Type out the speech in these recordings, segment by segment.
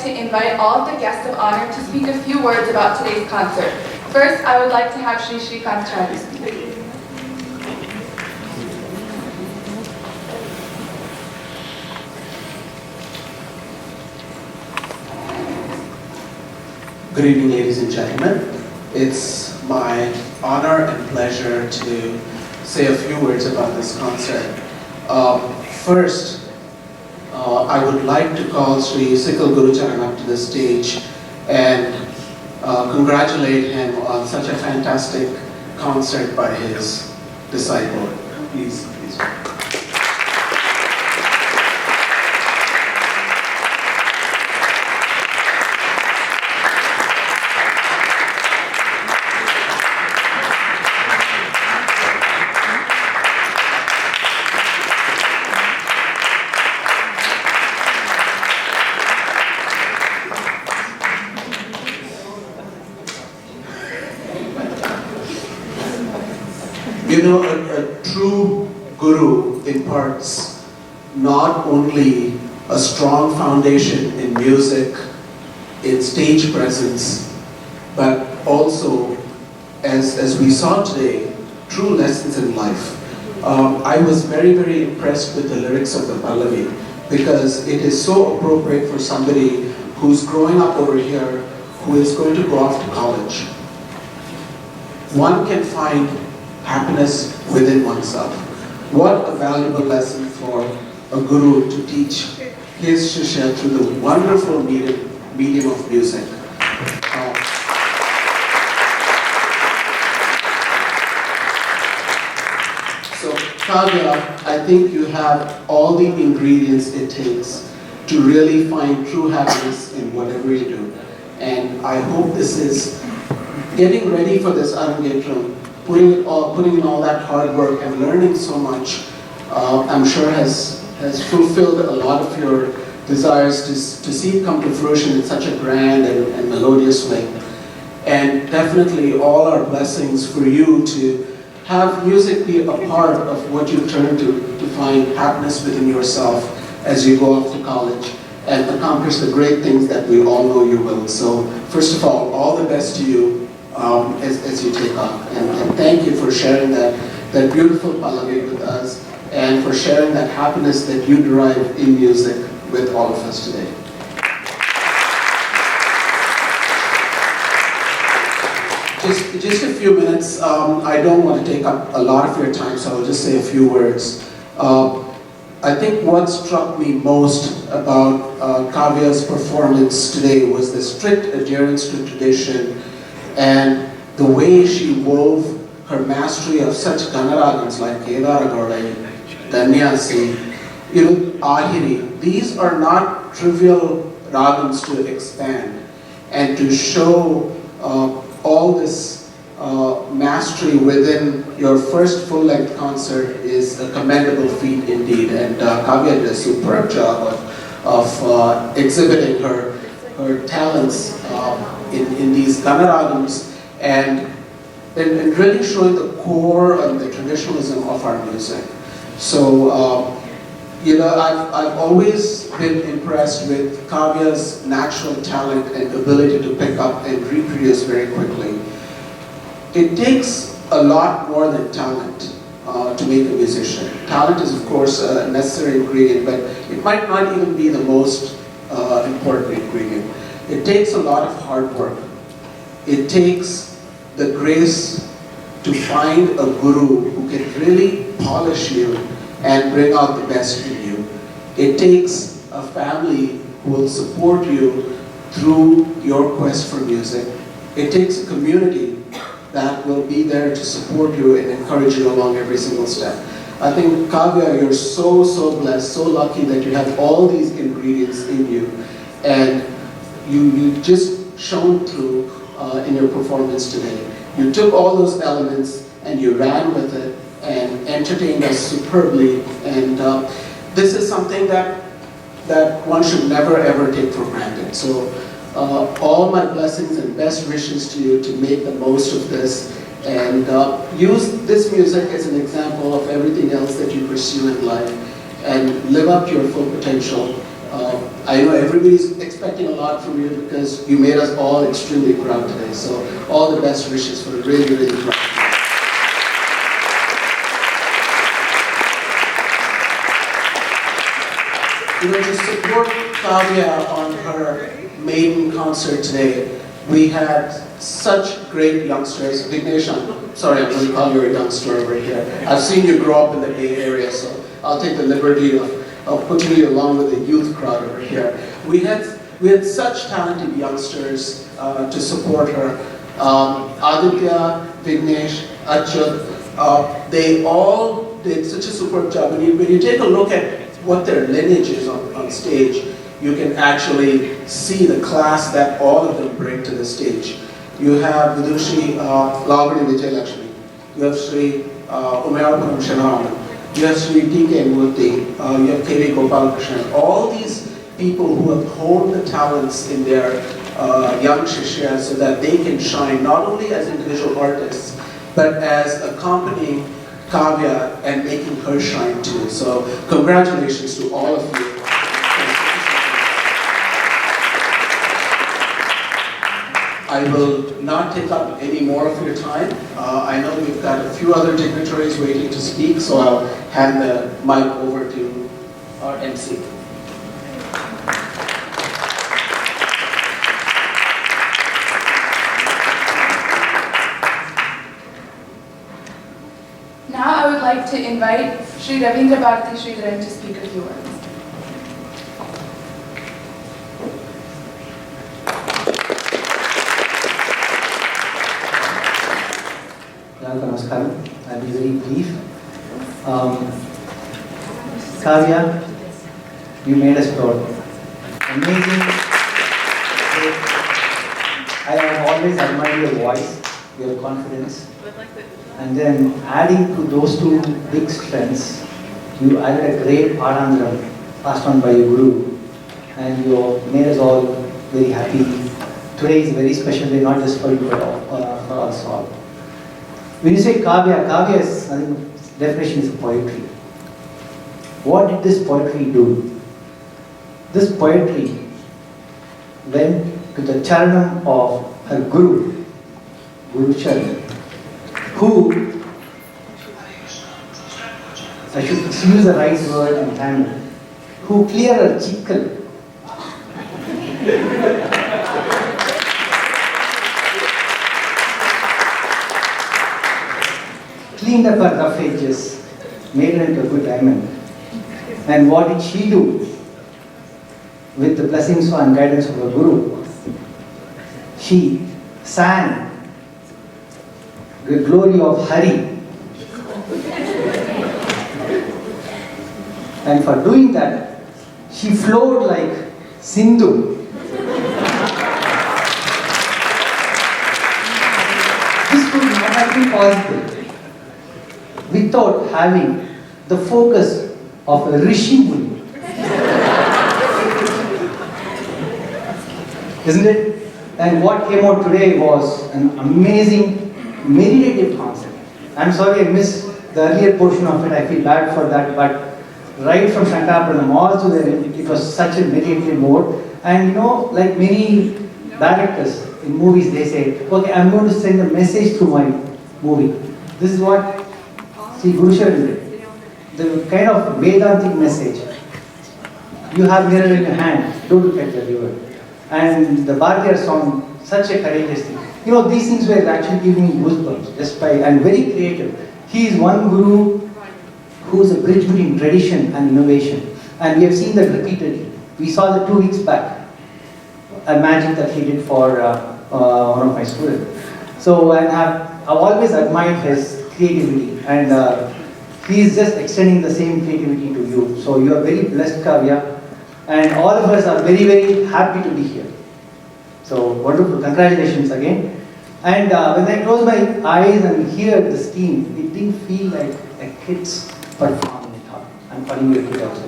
to invite all of the guests of honor to speak a few words about today's concert. First, I would like to have Shri Shrikant Chari speak. Good evening, ladies and gentlemen. It's my honor and pleasure to say a few words about this concert. First, I would like to call Sri Sikal Gurucharan up to the stage and congratulate him on such a fantastic concert by his disciple. Please. You know, a true guru imparts not only a strong foundation in music, in stage presence, but also, as we saw today, true lessons in life. I was very, very impressed with the lyrics of the Pallavi because it is so appropriate for somebody who's growing up over here, who is going to go off to college. One can find happiness within oneself. What a valuable lesson for a guru to teach his shishya through the wonderful medium of music. So Kavya, I think you have all the ingredients it takes to really find true happiness in whatever you do. And I hope this is getting ready for this Arangetram, putting in all that hard work and learning so much, I'm sure has fulfilled a lot of your desires to see it come to fruition in such a grand and melodious way. And definitely all our blessings for you to have music be a part of what you turn to find happiness within yourself as you go off to college and accomplish the great things that we all know you will. So first of all the best to you as you take off. And thank you for sharing that beautiful Pallavi with us and for sharing that happiness that you derive in music with all of us today. Just a few minutes. I don't want to take up a lot of your time, so I'll just say a few words. I think what struck me most about Kavya's performance today was the strict adherence to tradition and the way she wove her mastery of such Ganaragams like Kedara Gaudai, Danyasi, Ahiri. These are not trivial ragams to expand, and to show all this mastery within your first full-length concert is a commendable feat indeed. And Kavya did a superb job of exhibiting her talents in these Ganaragams and really showing the core and the traditionalism of our music. So, I've always been impressed with Kavya's natural talent and ability to pick up and reproduce very quickly. It takes a lot more than talent to make a musician. Talent is, of course, a necessary ingredient, but it might not even be the most important ingredient. It takes a lot of hard work. It takes the grace to find a guru who can really polish you and bring out the best in you. It takes a family who will support you through your quest for music. It takes a community that will be there to support you and encourage you along every single step. I think, Kavya, you're so blessed, so lucky that you have all these ingredients in you, and you just shone through in your performance today. You took all those elements and you ran with it and entertained us superbly, and this is something that one should never ever take for granted. So all my blessings and best wishes to you to make the most of this and use this music as an example of everything else that you pursue in life and live up to your full potential I know everybody's expecting a lot from you because you made us all extremely proud today. So all the best wishes for a really, really proud. To support Kavya on her maiden concert today, we had such great youngsters. Vignesh, I'm sorry, I'm going to call you a youngster over here. I've seen you grow up in the Bay Area, so I'll take the liberty of putting you along with the youth crowd over here. We had such talented youngsters to support her. Aditya, Vignesh, Achyut, they all did such a superb job. When you take a look at what their lineage is on stage, you can actually see the class that all of them bring to the stage. You have Vidushi Lavani Vijay Lakshmi, you have Sri Umayapuram Shanaraman, you have Sri T.K. Murthy, you have K.V. Gopal Krishnan. All these people who have honed the talents in their young Shishya so that they can shine not only as individual artists, but as accompanying Kavya and making her shine too. So congratulations to all of you. I will not take up any more of your time. I know we've got a few other dignitaries waiting to speak, so I'll hand the mic over to our MC. Now I would like to invite Sri Ravindra Bharati Sridharan to speak a few words. Namaskaram. I'll be very brief. Kavya, you made us proud. Amazing. I have always admired your voice, your confidence. And then adding to those two big strengths, you added a great Adandram passed on by your Guru. And you made us all very happy. Today is a very special day, not just for you, but for us all. When you say Kavya, Kavya is, I think, definition is poetry. What did this poetry do? This poetry went to the charanam of her Guru, Guru Charan, who, I should use the right word in Tamil, who cleared her chikkal. Cleaned up her rough edges, made her into a good diamond. And what did she do? With the blessings and guidance of her Guru, she sang the glory of Hari. And for doing that, she flowed like Sindhu. This could not have been possible without having the focus of a Rishi Muni. Isn't it? And what came out today was an amazing meditative concept. I'm sorry I missed the earlier portion of it, I feel bad for that, but right from Shankaraparanam all to the end, it was such a meditative mode. And you know, like many directors in movies, they say, okay, I'm going to send a message through my movie. This is what Sri Guru Charan did. The kind of Vedantic message. You have mirror in your hand, don't look at the river. And the Bharatiya song, such a courageous thing. You know, these things were actually giving me goosebumps, just by, and very creative. He is one Guru who is a bridge between tradition and innovation. And we have seen that repeatedly. We saw that 2 weeks back, a magic that he did for one of my students. So, and I've always admired his creativity, and he is just extending the same creativity to you. So you are very blessed, Kavya. And all of us are very, very happy to be here. So wonderful, congratulations again. And when I close my eyes and hear this team, it didn't feel like a kid's performance. I'm calling you a kid also.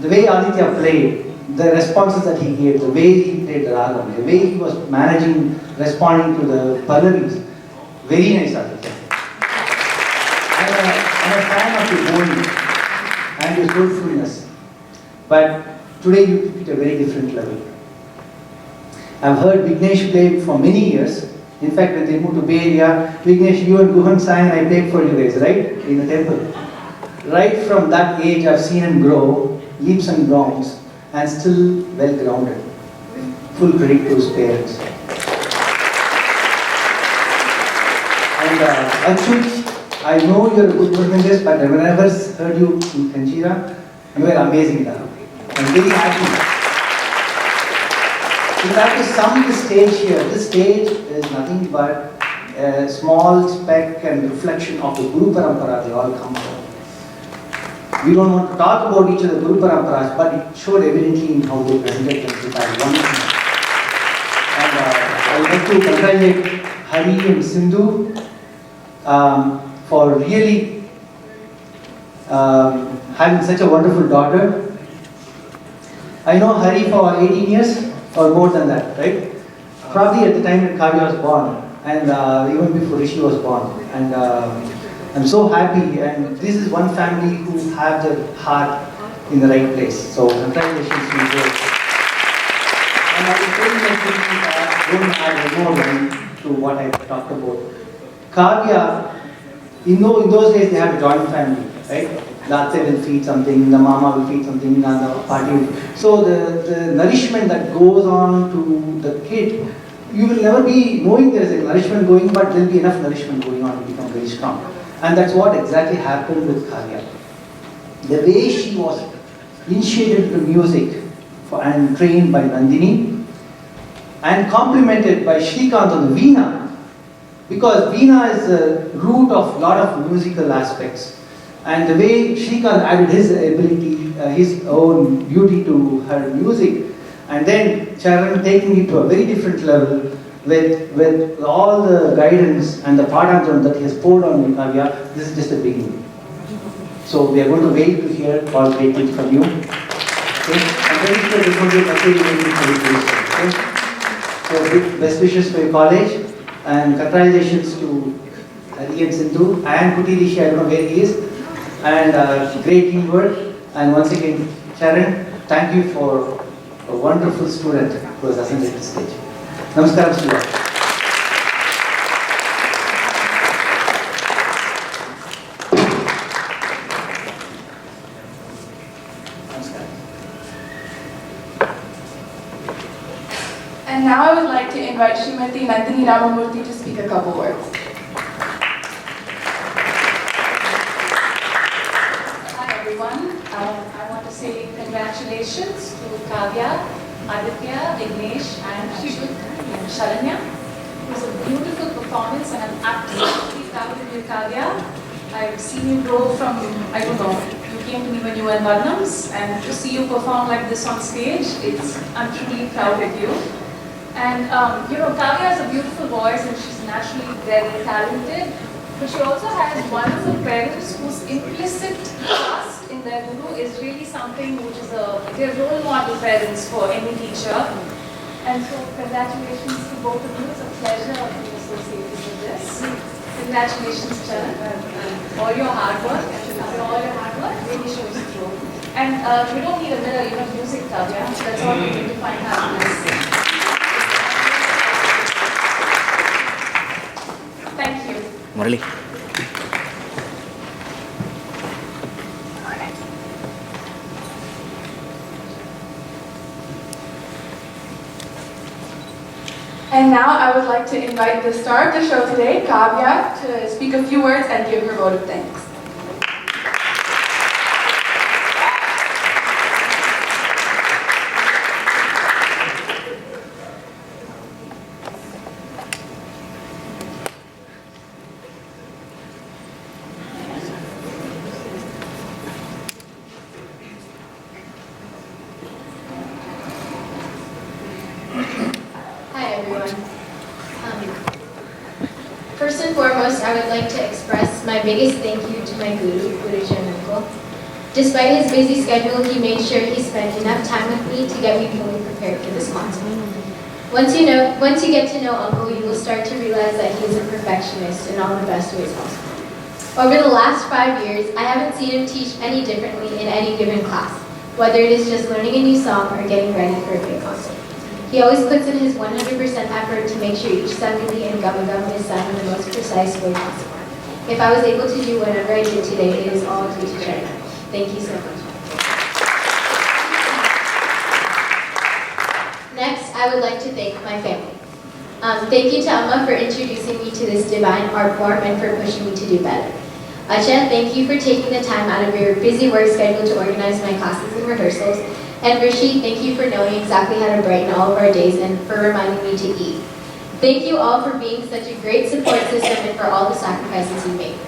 The way Aditya played, the responses that he gave, the way he played the ragam, the way he was managing, responding to the pallavis, very nice, Aditya. I'm a fan of your bowling. values, hopefulness. But today you took it a very different level. I've heard Vignesh play for many years. In fact, when they moved to Bay Area, Vignesh, you and Guhan sang and I played for you guys, right? In the temple. Right from that age, I've seen him grow, leaps and bounds, and still well grounded. Full credit to his parents. And Achyut, I know you're a good performance, but when I first heard you in Kanchira, you were amazing now. I'm very happy. If I have to sum the stage here, this stage is nothing but a small speck and reflection of the Guru Parampara they all come from. We don't want to talk about each other Guru Paramparas, but it showed evidently in how they presented themselves as one thing. And I would like to congratulate Hari and Sindhu for really having such a wonderful daughter. I know Hari for 18 years or more than that, right? Probably at the time when Kavya was born, and even before Rishi was born. And I'm so happy, and this is one family who have their heart in the right place. So congratulations to you both. And I will tell you that don't add more to what I talked about. Kavya, in those days they had a joint family, right? Latte will feed something, the mama will feed something, the party will. So the nourishment that goes on to the kid, you will never be knowing there is a nourishment going, but there will be enough nourishment going on to become very strong. And that's what exactly happened with Kavya. The way she was initiated to music and trained by Nandini and complemented by Shrikant on the Veena, because Veena is the root of a lot of musical aspects. And the way Shrikant added his ability, his own beauty to her music, and then Charan taking it to a very different level with all the guidance and the pradhanam that he has poured on Kavya, this is just the beginning. So we are going to wait to hear all great things from you. Okay? And very sure this will be a very celebration. Okay? So best wishes for your college, and congratulations to Hari and Sindhu and Kuti Rishi, I don't know where he is. And great teamwork. And once again, Charan, thank you for a wonderful student who has ascended the stage. Namaskaram, Sudha. And now I would like to invite Srimati Nandini Ramamurthy to speak a couple words. I want to say congratulations to Kavya, Aditya, Vignesh and Achyut and Sharanya. It was a beautiful performance and I'm absolutely proud of you, Kavya. I've seen you grow from, I don't know, you came to me when you were in Varnams, and to see you perform like this on stage, I'm truly proud of you. And Kavya has a beautiful voice and she's naturally very talented. But she also has wonderful parents whose implicit trust in their guru is really something which is they're role model parents for any teacher. And so congratulations to both of you. It's a pleasure being associated with this. Congratulations, Charan. All your hard work really shows through. And we don't need a mirror, you have music, Kavya. That's all we need to find happiness. Thank you. Murali. And now I would like to invite the star of the show today, Kavya, to speak a few words and give her vote of thanks. Hi everyone. First and foremost, I would like to express my biggest thank you to my guru, Guruji Uncle. Despite his busy schedule, he made sure he spent enough time with me to get me fully prepared for this concert. Once you get to know Uncle, you will start to realize that he is a perfectionist in all the best ways possible. Over the last 5 years, I haven't seen him teach any differently in any given class, whether it is just learning a new song or getting ready for a big concert. He always puts in his 100% effort to make sure each Sangali and Gama Gama is sung in the most precise way possible. If I was able to do whatever I did today, it is all due to Sharna. Thank you so much. Next, I would like to thank my family. Thank you to Amma for introducing me to this divine art form and for pushing me to do better. Acha, thank you for taking the time out of your busy work schedule to organize my classes and rehearsals. And Rishi, thank you for knowing exactly how to brighten all of our days and for reminding me to eat. Thank you all for being such a great support system and for all the sacrifices you made.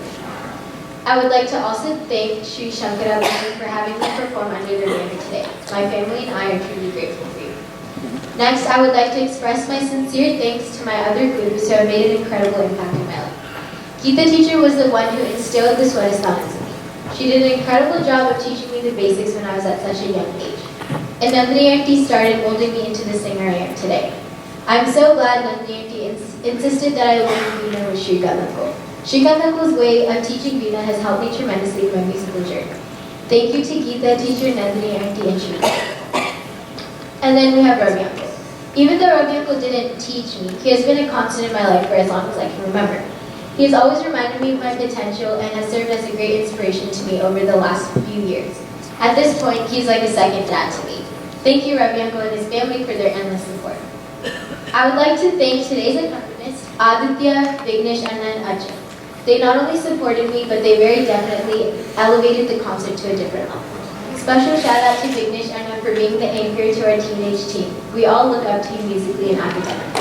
I would like to also thank Sri Shankara Bhumi for having me perform under their banner today. My family and I are truly grateful for you. Next, I would like to express my sincere thanks to my other gurus who have made an incredible impact in my life. Geeta teacher was the one who instilled the Swadhisthana in me. She did an incredible job of teaching me the basics when I was at such a young age. And Nandini Aunty started molding me into the singer I am today. I'm so glad Nandini Aunty insisted that I learn Veena with Shrikant Uncle. Shrikant Uncle's way of teaching Veena has helped me tremendously in my musical journey. Thank you to Geeta teacher, Nandini Aunty, and Shrikant. And then we have Ravi Uncle. Even though Ravi Uncle didn't teach me, he has been a constant in my life for as long as I can remember. He has always reminded me of my potential and has served as a great inspiration to me over the last few years. At this point, he's like a second dad to me. Thank you, Ravi Uncle and his family for their endless support. I would like to thank today's accompanists, Aditya, Vignesh, and Ajay. They not only supported me, but they very definitely elevated the concert to a different level. Special shout out to Vignesh Anna for being the anchor to our teenage team. We all look up to you musically and academically.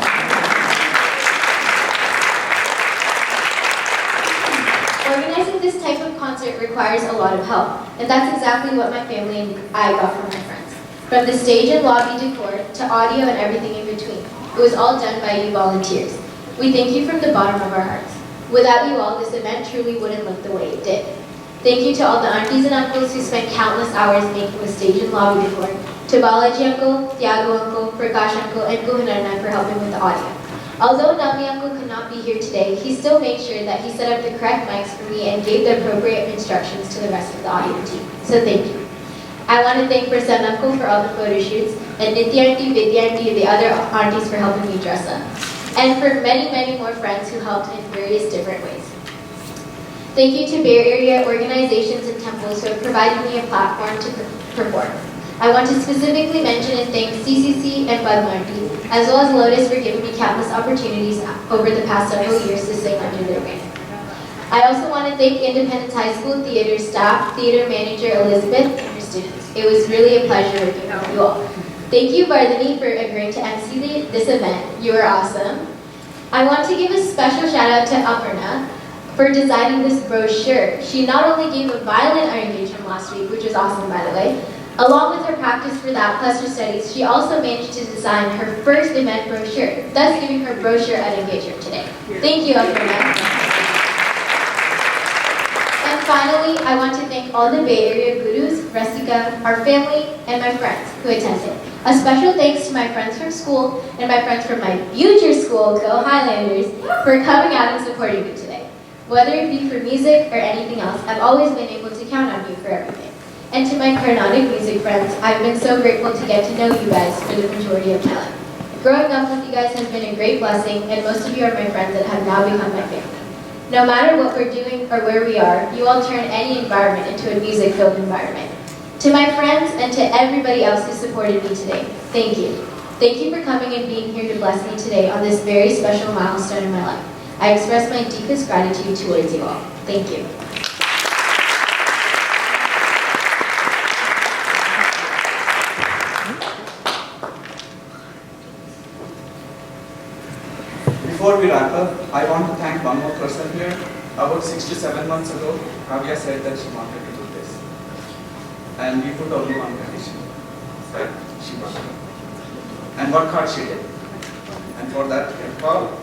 Organizing this type of concert requires a lot of help, and that's exactly what my family and I got from my friends. From the stage and lobby decor to audio and everything in between, it was all done by you volunteers. We thank you from the bottom of our hearts. Without you all, this event truly wouldn't look the way it did. Thank you to all the aunties and uncles who spent countless hours making the stage and lobby decor, to Balaji Uncle, Thiago Uncle, Prakash Uncle, and Kuhanarna for helping with the audio. Although Nami Uncle could not be here today, he still made sure that he set up the correct mics for me and gave the appropriate instructions to the rest of the audio team. So thank you. I want to thank Prasanna Uncle for all the photo shoots, and Nitya Aunty, Vidya Aunty, and the other aunties for helping me dress up. And for many, many more friends who helped in various different ways. Thank you to Bay Area organizations and temples who have provided me a platform to perform. I want to specifically mention and thank CCC and Padma Aunty, as well as Lotus for giving me countless opportunities over the past several years to sing under their banner. I also want to thank Independence High School theater staff, theater manager Elizabeth, and her students. It was really a pleasure working with you all. Thank you, Vardhani, for agreeing to MC this event. You are awesome. I want to give a special shout out to Aparna for designing this brochure. She not only gave a violin our engagement last week, which was awesome by the way, along with her practice for that plus her studies, she also managed to design her first event brochure, thus giving her brochure at engagement today. Thank you, Aparna. And finally, I want to thank all the Bay Area gurus, Rasika, our family, and my friends who attended. A special thanks to my friends from school and my friends from my future school, Go Highlanders, for coming out and supporting me today. Whether it be for music or anything else, I've always been able to count on you for everything. And to my Carnatic music friends, I've been so grateful to get to know you guys for the majority of my life. Growing up with you guys has been a great blessing, and most of you are my friends that have now become my family. No matter what we're doing or where we are, you all turn any environment into a music-filled environment. To my friends and to everybody else who supported me today, thank you. Thank you for coming and being here to bless me today on this very special milestone in my life. I express my deepest gratitude towards you all. Thank you. Before we wrap up, I want to thank one more person here. About 6 to 7 months ago, Kavya said that she wanted to do this. And we put only one condition, that she worked. And what hard she did. And for that, we can call.